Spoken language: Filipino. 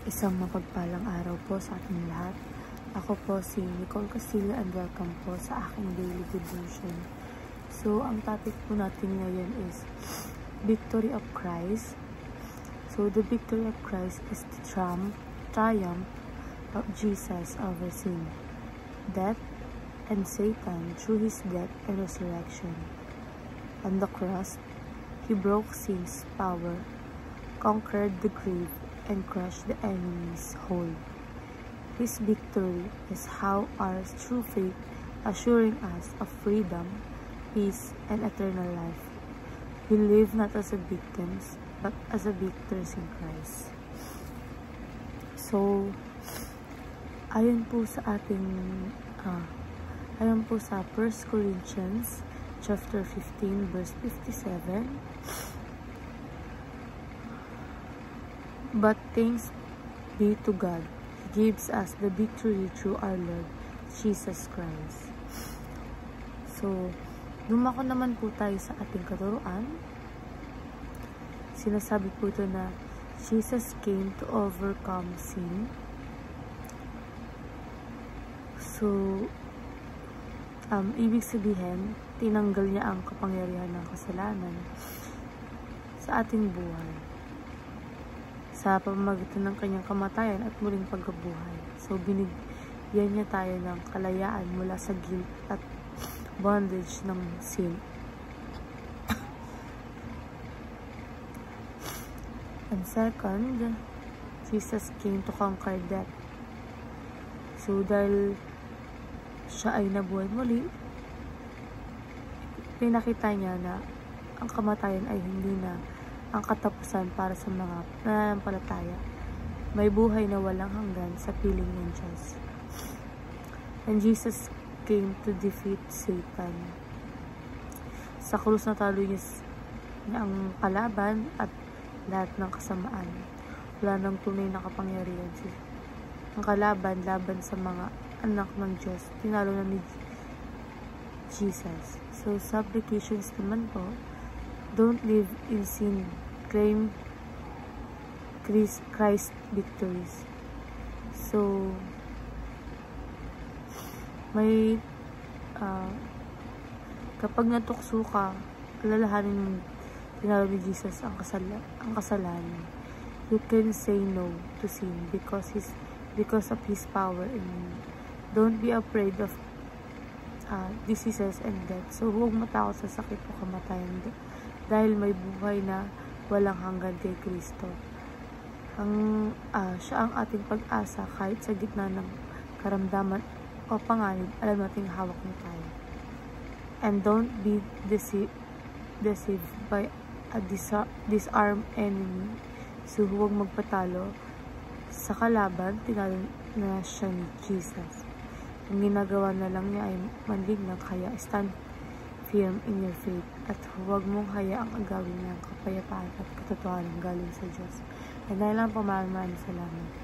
Isang mapagpalang araw po sa ating lahat. Ako po si Nicole Castillo and welcome po sa aking daily devotion. So, ang topic po natin ngayon is Victory of Christ. So, the victory of Christ is the triumph of Jesus over sin, death, and Satan through his death and resurrection. On the cross, he broke sin's power, conquered the grave, and crushed the enemy's hold. His victory is how our true faith assuring us of freedom, peace, and eternal life. We live not as a victims, but as a victors in Christ. So, ayon po sa 1 Corinthians chapter 15 verse 57. But thanks be to God, He gives us the victory through our Lord Jesus Christ. So, dumako naman po tayo sa ating katuruan. Sinasabi po ito na Jesus came to overcome sin. So, ibig sabihin, tinanggal niya ang kapangyarihan ng kasalanan sa ating buhay sa pamamagitan ng kanyang kamatayan at muling pagkabuhay. So, binigyan niya tayo ng kalayaan mula sa guilt at bondage ng sin. And second, Jesus came to conquer death. So, dahil siya ay nabuhay muli, pinakita niya na ang kamatayan ay hindi na ang katapusan para sa mga nananampalataya. May buhay na walang hanggan sa piling ng Diyos. And Jesus came to defeat Satan. Sa krus natalo niya ang kalaban at lahat ng kasamaan. Wala nang tunay na kapangyarihan. Ang kalaban laban sa mga anak ng Diyos, tinalo na ni Jesus. So, sa applications naman po, don't live in sin. Claim Christ victories. So, may kapag natukso ka, alalahanin mo tinalo ni Jesus ang kasalanan. You can say no to sin because of his power in you. Don't be afraid of diseases and death. So, huwag matakot sa sakit o kamatayan dahil may buhay na walang hanggan kay Kristo. Siya ang ating pag-asa kahit sa gitna ng karamdaman o panganib, alam nating hawak niya tayo. And don't be deceived by a disarmed enemy. So, huwag magpatalo sa kalaban, tinalo na siya ni Jesus. Ang ginagawa na lang niya ay manliglang, kaya stand firm in your faith at huwag mong hayaang agawin ng kapayapaan at katotohanan galing sa Diyos. And dahil lang po, maraming salamat.